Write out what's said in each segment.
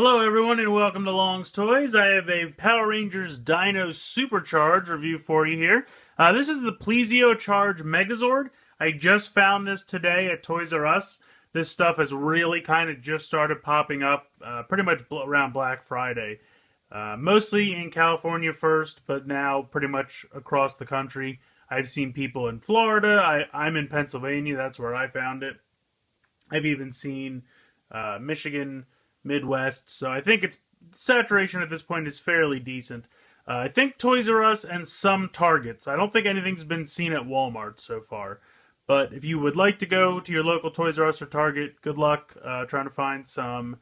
Hello everyone and welcome to Long's Toys. I have a Power Rangers Dino SuperCharge review for you here. This is the Plesio Charge Megazord. I just found this today at Toys R Us. This stuff has really kind of just started popping up pretty much around Black Friday. Mostly in California first, but now pretty much across the country. I've seen people in Florida. I'm in Pennsylvania. That's where I found it. I've even seen Michigan, Midwest, so I think its saturation at this point is fairly decent. I think Toys R Us and some Targets. I don't think anything's been seen at Walmart so far. But if you would like to go to your local Toys R Us or Target, good luck trying to find some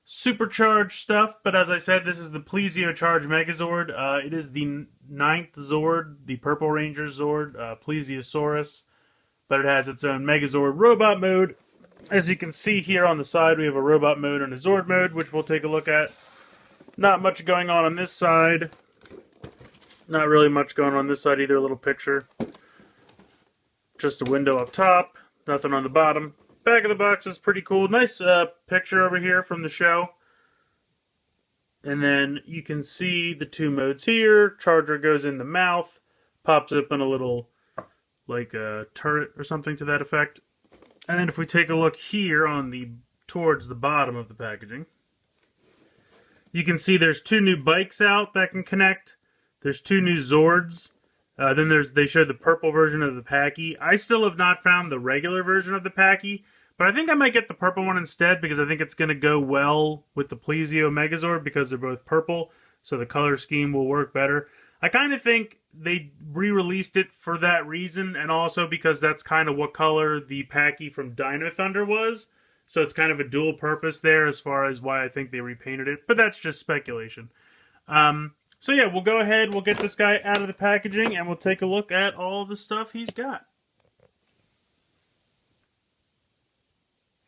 SuperCharge stuff. But as I said, this is the Plesio Charge Megazord. It is the 9th Zord, the Purple Ranger Zord, Plesiosaurus. But it has its own Megazord robot mode. As you can see here on the side, we have a robot mode and a Zord mode, which we'll take a look at. Not much going on this side. Not really much going on this side either, a little picture. Just a window up top, nothing on the bottom. Back of the box is pretty cool. Nice picture over here from the show. And then you can see the two modes here. Charger goes in the mouth, pops open a little, like a turret or something to that effect. And then if we take a look here on towards the bottom of the packaging, you can see there's two new bikes out that can connect. There's two new Zords. Then they showed the purple version of the Packy. I still have not found the regular version of the Packy, but I think I might get the purple one instead because I think it's going to go well with the Plesio Megazord because they're both purple, so the color scheme will work better. I kind of think they re-released it for that reason, and also because that's kind of what color the Packy from Dino Thunder was. So it's kind of a dual purpose there as far as why I think they repainted it, but that's just speculation. So yeah, we'll go ahead, we'll get this guy out of the packaging, and we'll take a look at all the stuff he's got.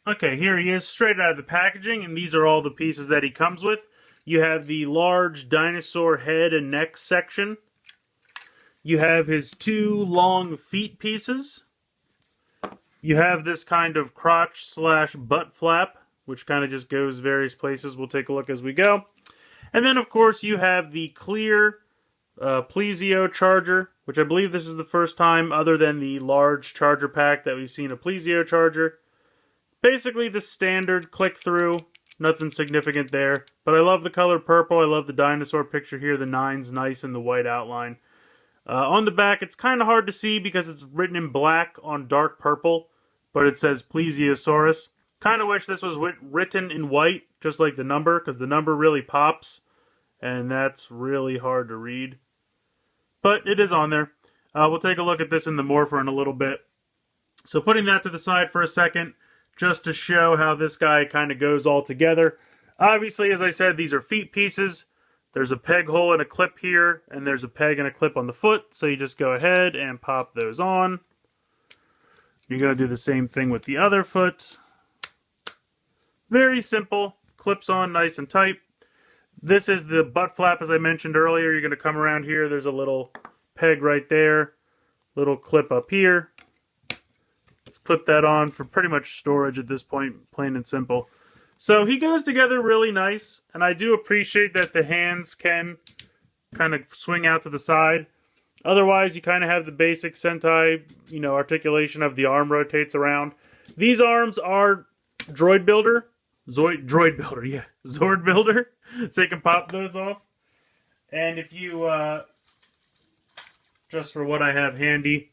Okay, here he is straight out of the packaging, and these are all the pieces that he comes with. You have the large dinosaur head and neck section. You have his two long feet pieces. You have this kind of crotch / butt flap, which kind of just goes various places. We'll take a look as we go. And then, of course, you have the clear Plesio charger, which I believe this is the first time, other than the large charger pack, that we've seen a Plesio charger. Basically the standard click-through. Nothing significant there. But I love the color purple. I love the dinosaur picture here. The 9's nice in the white outline. On the back, it's kind of hard to see because it's written in black on dark purple. But it says Plesiosaurus. Kind of wish this was written in white, just like the number, because the number really pops. And that's really hard to read. But it is on there. We'll take a look at this in the Morpher in a little bit. So putting that to the side for a second, just to show how this guy kind of goes all together. Obviously, as I said, these are feet pieces. There's a peg hole and a clip here, and there's a peg and a clip on the foot, so you just go ahead and pop those on. You're going to do the same thing with the other foot. Very simple. Clips on nice and tight. This is the butt flap, as I mentioned earlier. You're going to come around here. There's a little peg right there. Little clip up here. Clip that on for pretty much storage at this point, plain and simple. So he goes together really nice, and I do appreciate that the hands can kind of swing out to the side. Otherwise, you kind of have the basic Sentai, articulation of the arm rotates around. These arms are Zord Builder, so you can pop those off. And if you, just for what I have handy,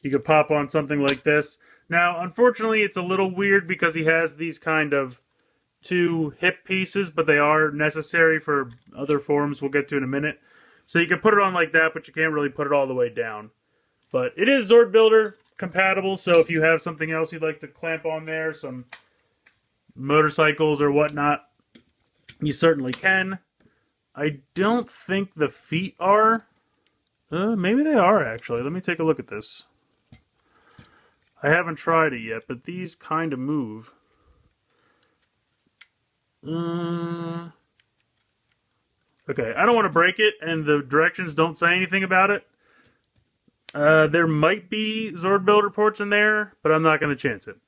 you could pop on something like this. Now, unfortunately, it's a little weird because he has these kind of two hip pieces, but they are necessary for other forms we'll get to in a minute. So you can put it on like that, but you can't really put it all the way down. But it is Zord Builder compatible, so if you have something else you'd like to clamp on there, some motorcycles or whatnot, you certainly can. I don't think the feet are. Maybe they are, actually. Let me take a look at this. I haven't tried it yet, but these kind of move. Okay, I don't want to break it, and the directions don't say anything about it. There might be Zord Builder ports in there, but I'm not going to chance it.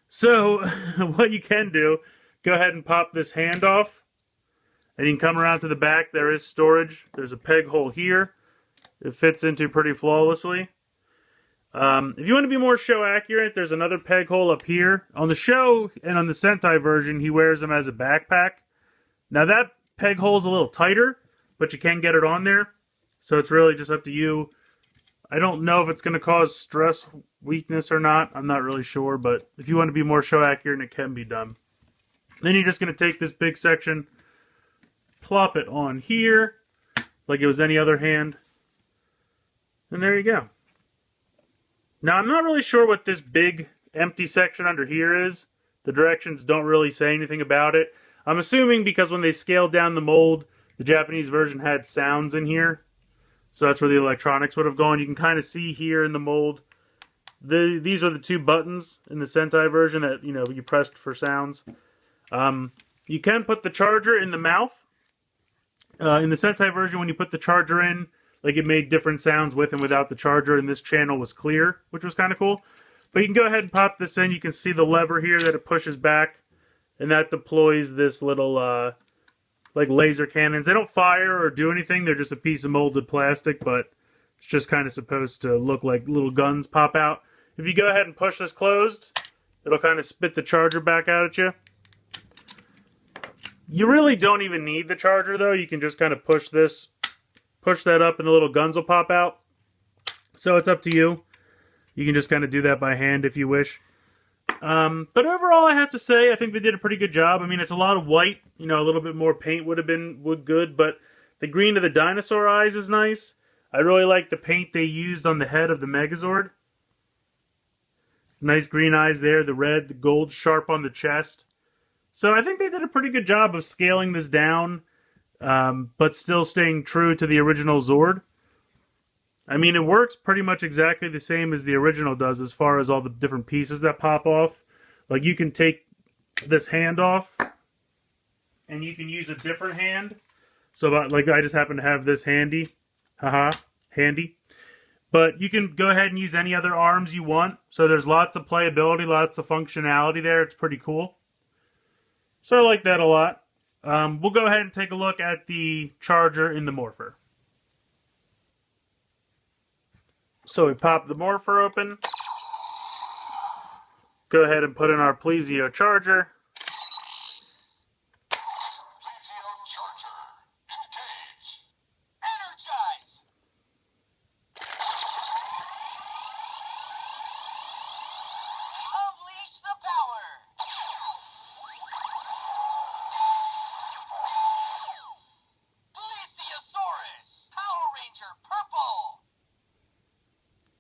So, what you can do, go ahead and pop this hand off. And you can come around to the back. There is storage. There's a peg hole here. It fits into pretty flawlessly. If you want to be more show accurate, there's another peg hole up here. On the show and on the Sentai version, he wears them as a backpack. Now that peg hole is a little tighter, but you can get it on there. So it's really just up to you. I don't know if it's going to cause stress weakness or not. I'm not really sure, but if you want to be more show accurate, it can be done. Then you're just going to take this big section, plop it on here, like it was any other hand. And there you go. Now, I'm not really sure what this big empty section under here is. The directions don't really say anything about it. I'm assuming because when they scaled down the mold, the Japanese version had sounds in here. So that's where the electronics would have gone. You can kind of see here in the mold. These are the two buttons in the Sentai version that, you pressed for sounds. You can put the charger in the mouth. In the Sentai version, when you put the charger in, like it made different sounds with and without the charger, and this channel was clear, which was kind of cool. But you can go ahead and pop this in. You can see the lever here that it pushes back, and that deploys this little, like laser cannons. They don't fire or do anything. They're just a piece of molded plastic, but it's just kind of supposed to look like little guns pop out. If you go ahead and push this closed, it'll kind of spit the charger back out at you. You really don't even need the charger, though. You can just kind of push that up, and the little guns will pop out. So it's up to you. You can just kind of do that by hand if you wish. But overall, I have to say, I think they did a pretty good job. I mean, it's a lot of white. A little bit more paint would have been good, but the green of the dinosaur eyes is nice. I really like the paint they used on the head of the Megazord. Nice green eyes there, the red, the gold sharp on the chest. So I think they did a pretty good job of scaling this down, but still staying true to the original Zord. I mean, it works pretty much exactly the same as the original does as far as all the different pieces that pop off. Like, you can take this hand off, and you can use a different hand. So, like, I just happen to have this handy. Handy. But you can go ahead and use any other arms you want. So there's lots of playability, lots of functionality there. It's pretty cool. So I like that a lot. We'll go ahead and take a look at the charger in the Morpher. So we pop the Morpher open. Go ahead and put in our Plesio charger.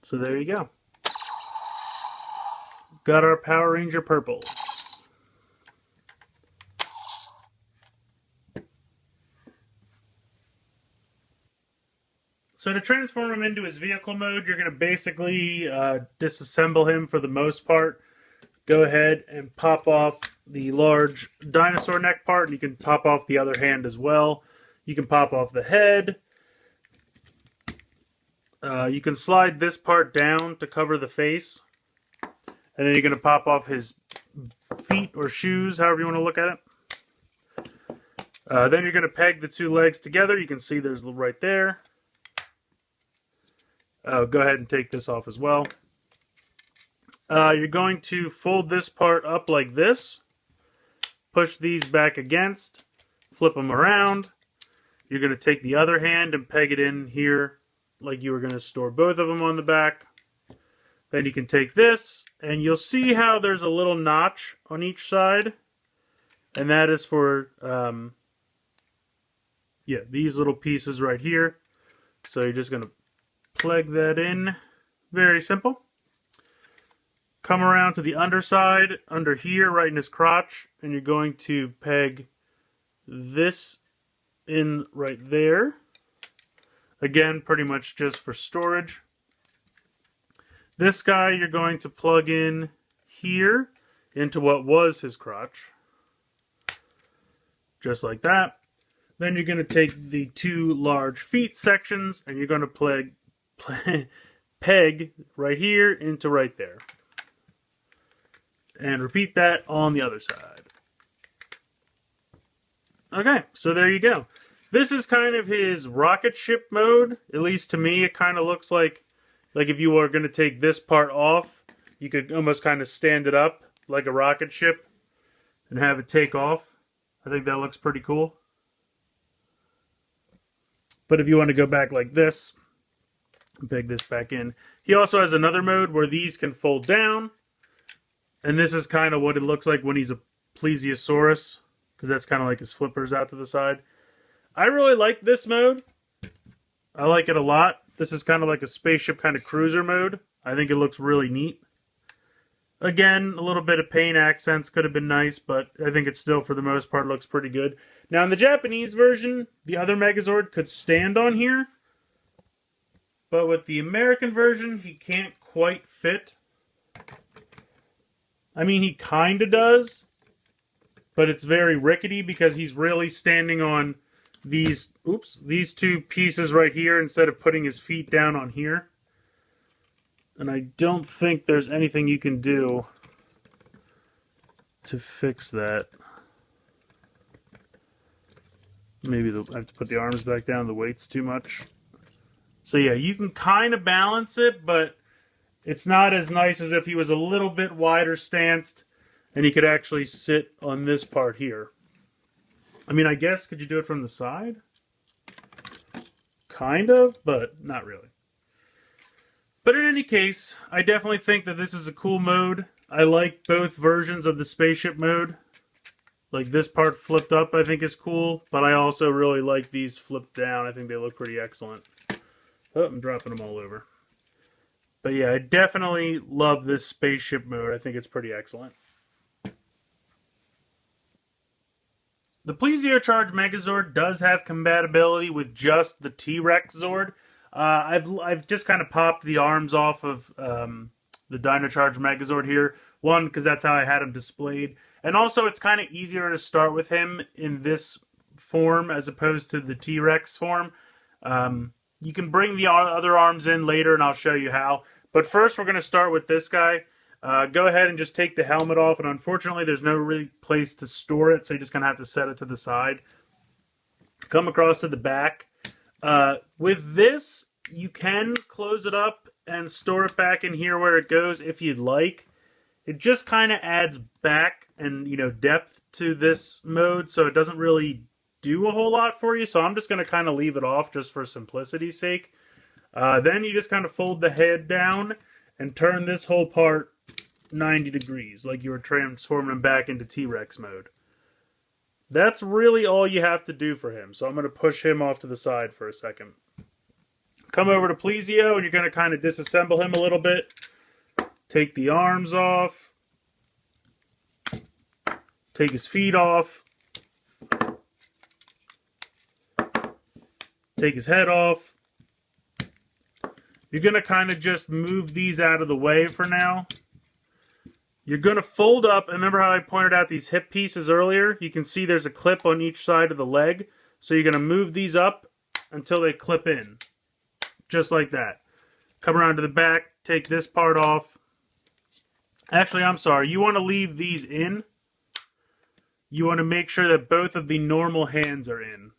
So there you go. Got our Power Ranger Purple. So to transform him into his vehicle mode, you're going to basically disassemble him for the most part. Go ahead and pop off the large dinosaur neck part, and you can pop off the other hand as well. You can pop off the head. You can slide this part down to cover the face. And then you're going to pop off his feet or shoes, however you want to look at it. Then you're going to peg the two legs together. You can see there's right there. Go ahead and take this off as well. You're going to fold this part up like this. Push these back against. Flip them around. You're going to take the other hand and peg it in here like you were going to store both of them on the back. Then you can take this, and you'll see how there's a little notch on each side. And that is for, these little pieces right here. So you're just going to plug that in. Very simple. Come around to the underside, under here, right in his crotch, and you're going to peg this in right there. Again, pretty much just for storage. This guy you're going to plug in here into what was his crotch. Just like that. Then you're going to take the two large feet sections and you're going to peg right here into right there. And repeat that on the other side. Okay, so there you go. This is kind of his rocket ship mode. At least to me, it kind of looks like if you were going to take this part off, you could almost kind of stand it up like a rocket ship and have it take off. I think that looks pretty cool. But if you want to go back like this, peg this back in. He also has another mode where these can fold down. And this is kind of what it looks like when he's a plesiosaurus, because that's kind of like his flippers out to the side. I really like this mode. I like it a lot. This is kind of like a spaceship kind of cruiser mode. I think it looks really neat. Again, a little bit of paint accents could have been nice, but I think it still, for the most part, looks pretty good. Now, in the Japanese version, the other Megazord could stand on here. But with the American version, he can't quite fit. I mean, he kind of does. But it's very rickety because he's really standing on these two pieces right here instead of putting his feet down on here. And I don't think there's anything you can do to fix that. Maybe I have to put the arms back down, the weight's too much. So yeah, you can kind of balance it, but it's not as nice as if he was a little bit wider stanced and he could actually sit on this part here. I mean, I guess, could you do it from the side? Kind of, but not really. But in any case, I definitely think that this is a cool mode. I like both versions of the Spaceship Mode. Like this part flipped up, I think is cool, but I also really like these flipped down. I think they look pretty excellent. Oh, I'm dropping them all over. But yeah, I definitely love this Spaceship Mode. I think it's pretty excellent. The Plesio Megazord does have compatibility with just the T-Rex Zord. I've just kind of popped the arms off of the Dino Megazord here. One, because that's how I had him displayed. And also, it's kind of easier to start with him in this form as opposed to the T-Rex form. You can bring the other arms in later, and I'll show you how. But first, we're going to start with this guy. Go ahead and just take the helmet off, and unfortunately, there's no really place to store it, so you're just going to have to set it to the side. Come across to the back. With this, you can close it up and store it back in here where it goes if you'd like. It just kind of adds back and, depth to this mode, so it doesn't really do a whole lot for you. So I'm just going to kind of leave it off just for simplicity's sake. Then you just kind of fold the head down and turn this whole part 90 degrees, like you were transforming him back into T-Rex mode. That's really all you have to do for him. So I'm going to push him off to the side for a second. Come over to Plesio, and you're going to kind of disassemble him a little bit. Take the arms off. Take his feet off. Take his head off. You're going to kind of just move these out of the way for now. You're going to fold up. Remember how I pointed out these hip pieces earlier? You can see there's a clip on each side of the leg. So you're going to move these up until they clip in. Just like that. Come around to the back. Take this part off. Actually, I'm sorry. You want to leave these in. You want to make sure that both of the normal hands are in.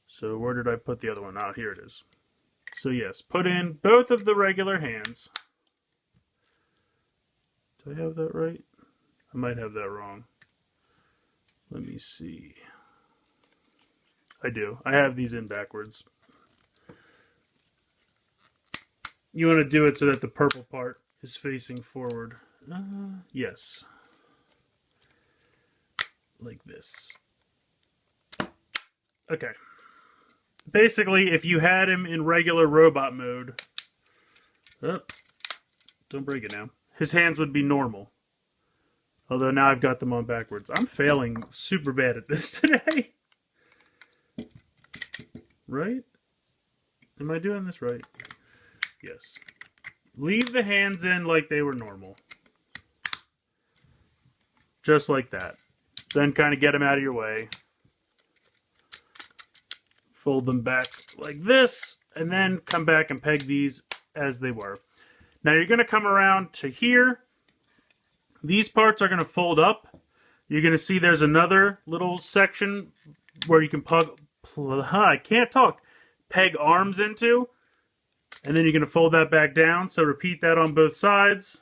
So where did I put the other one? Oh, here it is. So yes, put in both of the regular hands. Do I have that right? I might have that wrong. Let me see. I do. I have these in backwards. You want to do it so that the purple part is facing forward. Yes. Like this. Okay. Basically, if you had him in regular robot mode... Oh, don't break it now. His hands would be normal. Although now I've got them on backwards. I'm failing super bad at this today. Right? Am I doing this right? Yes. Leave the hands in like they were normal. Just like that. Then kind of get them out of your way. Fold them back like this. And then come back and peg these as they were. Now you're going to come around to here. These parts are going to fold up. you're going to see there's another little section where you can peg arms into. And then you're going to fold that back down. So repeat that on both sides.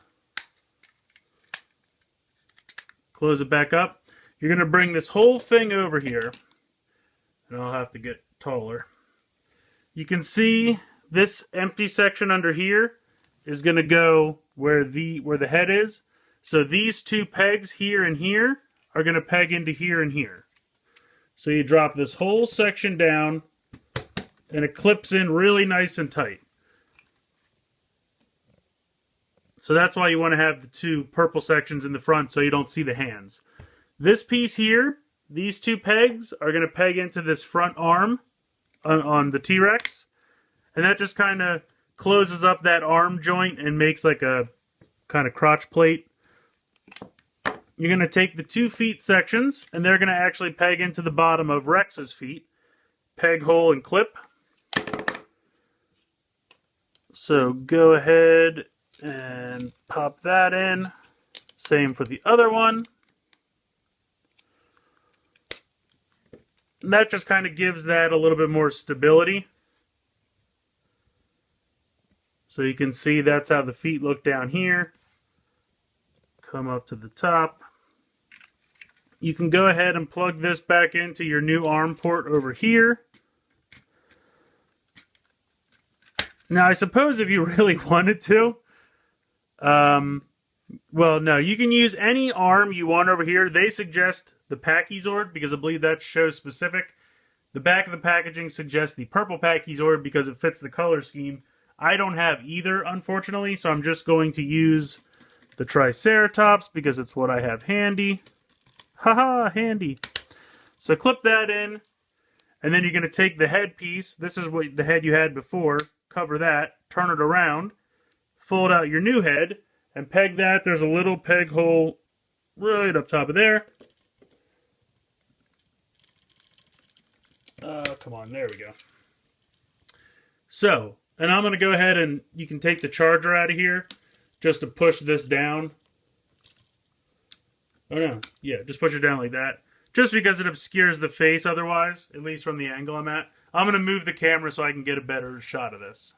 Close it back up. You're going to bring this whole thing over here. And I'll have to get taller. You can see this empty section under here is going to go where the head is. So these two pegs here and here are going to peg into here and here. So you drop this whole section down and it clips in really nice and tight. So that's why you want to have the two purple sections in the front so you don't see the hands. This piece here, these two pegs are going to peg into this front arm on the T-Rex. And that just kind of closes up that arm joint and makes like a kind of crotch plate. You're going to take the 2 feet sections and they're going to actually peg into the bottom of Rex's feet. Peg hole and clip. So go ahead and pop that in. Same for the other one. And that just kind of gives that a little bit more stability. So you can see that's how the feet look down here. Come up to the top. You can go ahead and plug this back into your new arm port over here. Now I suppose if you really wanted to, well, no, you can use any arm you want over here. They suggest the Pachysord because I believe that's show specific. The back of the packaging suggests the purple Pachysord because it fits the color scheme. I don't have either, unfortunately, so I'm just going to use the Triceratops because it's what I have handy. Haha, handy. So clip that in, and then you're going to take the head piece. This is what the head you had before. Cover that, turn it around, fold out your new head, and peg that. There's a little peg hole right up top of there. Come on, there we go. So, and I'm going to go ahead and you can take the charger out of here just to push this down. Oh no, yeah, just push it down like that. Just because it obscures the face otherwise, at least from the angle I'm at. I'm going to move the camera so I can get a better shot of this.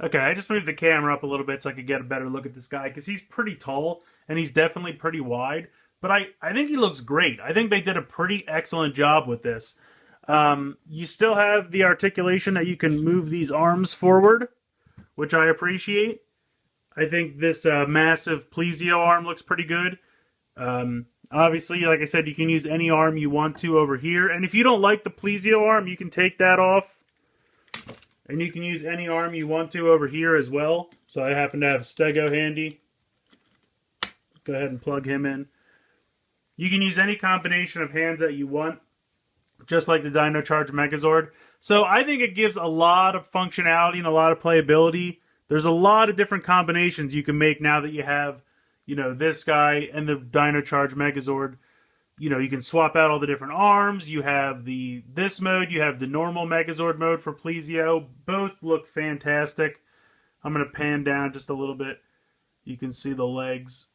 Okay, I just moved the camera up a little bit so I could get a better look at this guy because he's pretty tall and he's definitely pretty wide. But I think he looks great. I think they did a pretty excellent job with this. You still have the articulation that you can move these arms forward, which I appreciate. I think this massive Plesio arm looks pretty good. Obviously, like I said, you can use any arm you want to over here. And if you don't like the Plesio arm, you can take that off. And you can use any arm you want to over here as well. So I happen to have Stego handy. Go ahead and plug him in. You can use any combination of hands that you want, just like the Dino Charge Megazord. So I think it gives a lot of functionality and a lot of playability. There's a lot of different combinations you can make now that you have, you know, this guy and the Dino Charge Megazord. You know, you can swap out all the different arms. You have this mode. You have the normal Megazord mode for Plesio. Both look fantastic. I'm going to pan down just a little bit. You can see the legs.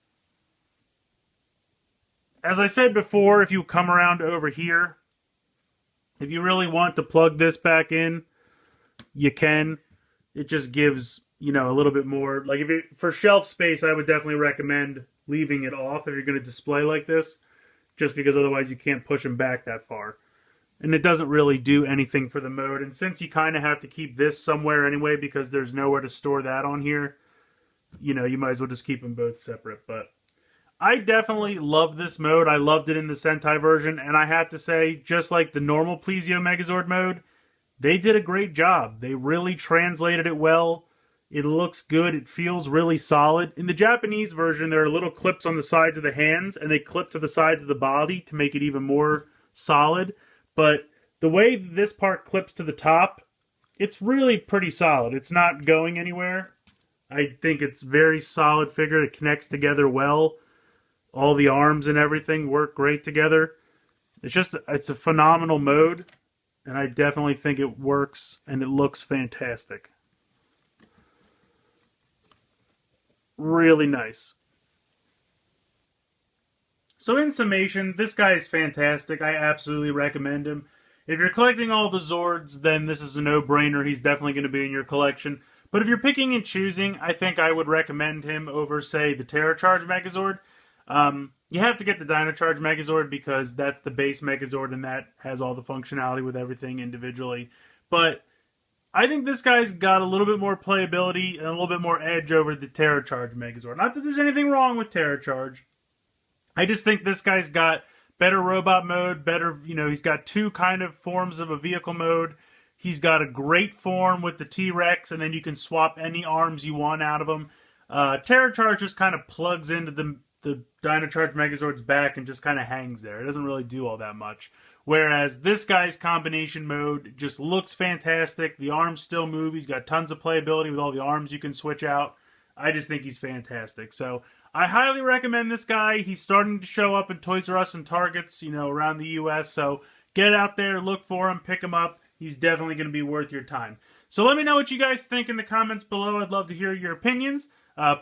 As I said before, if you come around over here, if you really want to plug this back in, you can. It just gives, you know, a little bit more. Like for shelf space, I would definitely recommend leaving it off if you're going to display like this. Just because otherwise you can't push them back that far. And it doesn't really do anything for the mode. And since you kind of have to keep this somewhere anyway because there's nowhere to store that on here, you know, you might as well just keep them both separate. But I definitely love this mode. I loved it in the Sentai version. And I have to say, just like the normal Plesio Megazord mode, they did a great job. They really translated it well. It looks good. It feels really solid. In the Japanese version, there are little clips on the sides of the hands, and they clip to the sides of the body to make it even more solid. But the way this part clips to the top, it's really pretty solid. It's not going anywhere. I think it's a very solid figure. It connects together well. All the arms and everything work great together. It's a phenomenal mode, and I definitely think it works, and it looks fantastic. Really nice. So in summation, this guy is fantastic. I absolutely recommend him. If you're collecting all the Zords, then this is a no-brainer. He's definitely going to be in your collection. But if you're picking and choosing, I think I would recommend him over, say, the TerraCharge Megazord. You have to get the DinoCharge Megazord because that's the base Megazord and that has all the functionality with everything individually. But I think this guy's got a little bit more playability and a little bit more edge over the TerraCharge Megazord. Not that there's anything wrong with TerraCharge. I just think this guy's got better robot mode, better, he's got two kind of forms of a vehicle mode. He's got a great form with the T-Rex, and then you can swap any arms you want out of him. TerraCharge just kind of plugs into the DinoCharge Megazord's back and just kind of hangs there. It doesn't really do all that much. Whereas this guy's combination mode just looks fantastic. The arms still move. He's got tons of playability with all the arms you can switch out. I just think he's fantastic. So I highly recommend this guy. He's starting to show up in Toys R Us and Targets, around the U.S. So get out there, look for him, pick him up. He's definitely going to be worth your time. So let me know what you guys think in the comments below. I'd love to hear your opinions.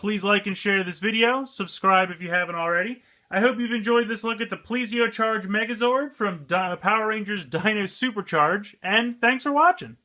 Please like and share this video. Subscribe if you haven't already. I hope you've enjoyed this look at the Plesio Charge Megazord from Power Rangers Dino SuperCharge. And thanks for watching.